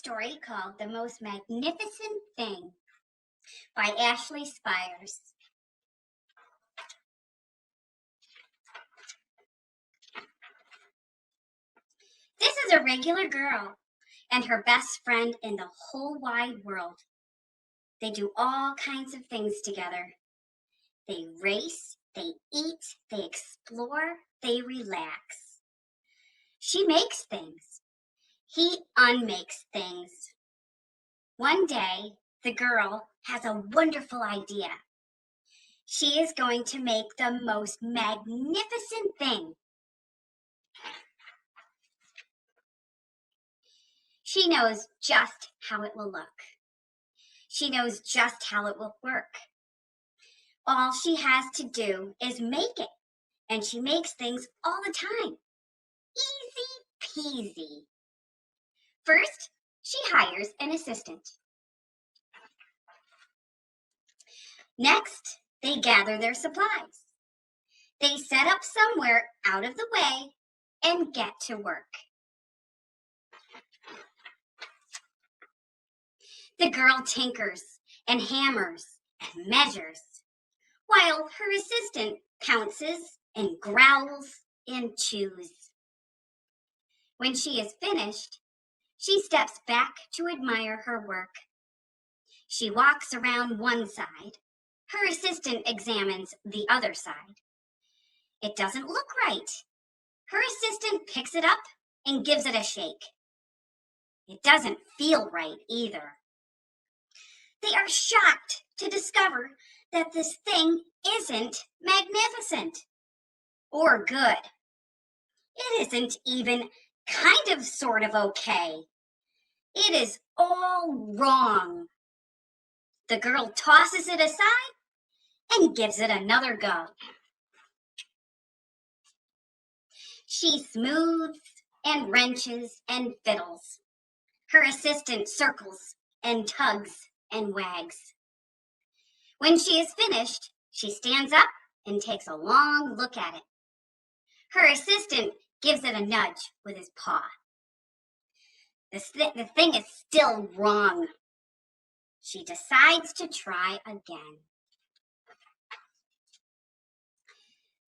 story called The Most Magnificent Thing by Ashley Spires. This is a regular girl and her best friend in the whole wide world. They do all kinds of things together. They race, they eat, they explore, they relax. She makes things. He unmakes things. One day, the girl has a wonderful idea. She is going to make the most magnificent thing. She knows just how it will look. She knows just how it will work. All she has to do is make it, and she makes things all the time. Easy peasy. First, she hires an assistant. Next, they gather their supplies. They set up somewhere out of the way and get to work. The girl tinkers and hammers and measures, while her assistant pounces and growls and chews. When she is finished, she steps back to admire her work. She walks around one side. Her assistant examines the other side. It doesn't look right. Her assistant picks it up and gives it a shake. It doesn't feel right either. They are shocked to discover that this thing isn't magnificent or good. It isn't even kind of sort of okay. It is all wrong. The girl tosses it aside and gives it another go. She smooths and wrenches and fiddles. Her assistant circles and tugs and wags. When she is finished, she stands up and takes a long look at it. Her assistant gives it a nudge with his paw. The thing is still wrong. She decides to try again.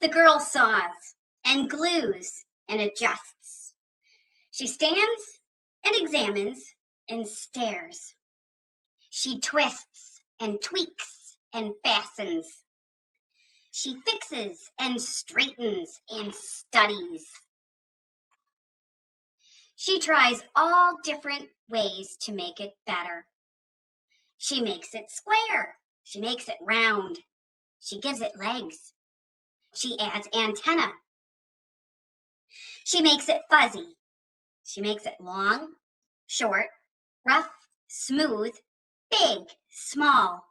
The girl saws and glues and adjusts. She stands and examines and stares. She twists and tweaks and fastens. She fixes and straightens and studies. She tries all different ways to make it better. She makes it square. She makes it round. She gives it legs. She adds antenna. She makes it fuzzy. She makes it long, short, rough, smooth, big, small.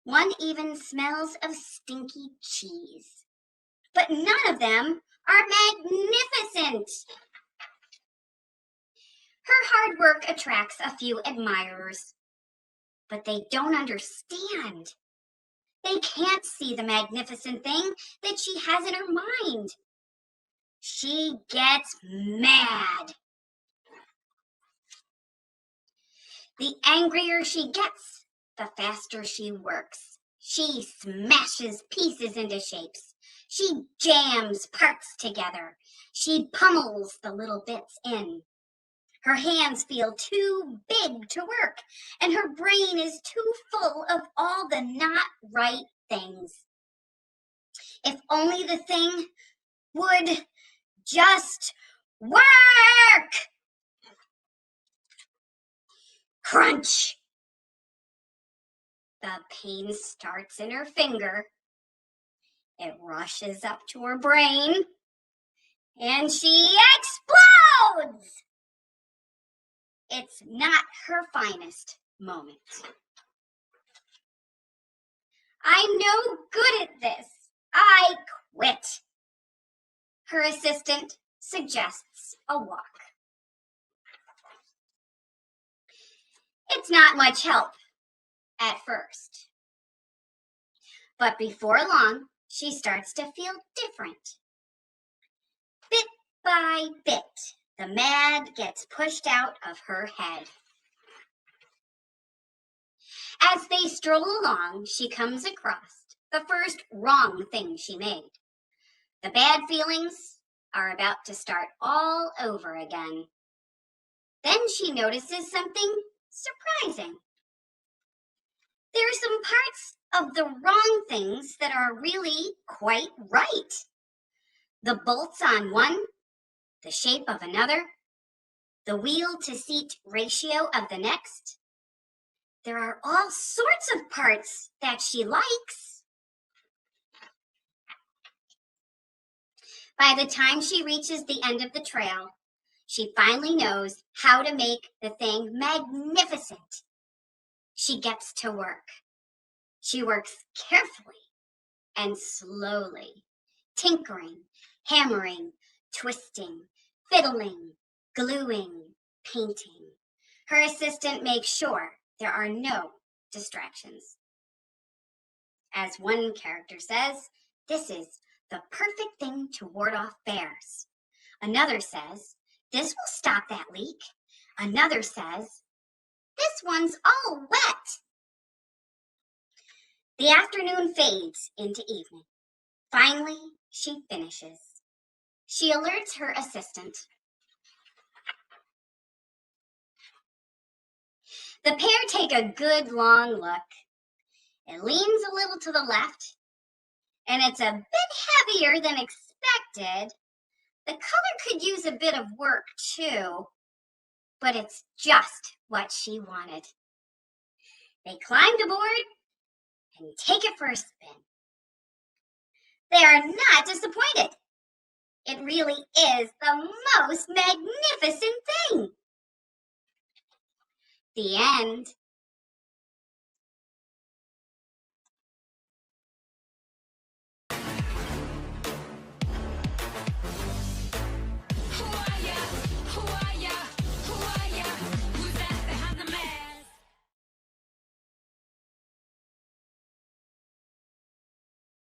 One even smells of stinky cheese. But none of them are magnificent. Her hard work attracts a few admirers, but they don't understand. They can't see the magnificent thing that she has in her mind. She gets mad. The angrier she gets, the faster she works. She smashes pieces into shapes. She jams parts together. She pummels the little bits in. Her hands feel too big to work, and her brain is too full of all the not right things. If only the thing would just work! Crunch! The pain starts in her finger. It rushes up to her brain, and she explodes! It's not her finest moment. I'm no good at this. I quit. Her assistant suggests a walk. It's not much help at first. But before long, she starts to feel different. Bit by bit, The mad gets pushed out of her head. As they stroll along, she comes across the first wrong thing she made. The bad feelings are about to start all over again. Then she notices something surprising. There are some parts of the wrong things that are really quite right. The bolts on one, the shape of another, the wheel to seat ratio of the next. There are all sorts of parts that she likes. By the time she reaches the end of the trail, she finally knows how to make the thing magnificent. She gets to work. She works carefully and slowly, tinkering, hammering, twisting, fiddling, gluing, painting. Her assistant makes sure there are no distractions. As one character says, this is the perfect thing to ward off bears. Another says, this will stop that leak. Another says, this one's all wet. The afternoon fades into evening. Finally, she finishes. She alerts her assistant. The pair take a good long look. It leans a little to the left, and it's a bit heavier than expected. The color could use a bit of work too, but it's just what she wanted. They climbed aboard and take it for a spin. They are not disappointed. It really is the most magnificent thing. The end.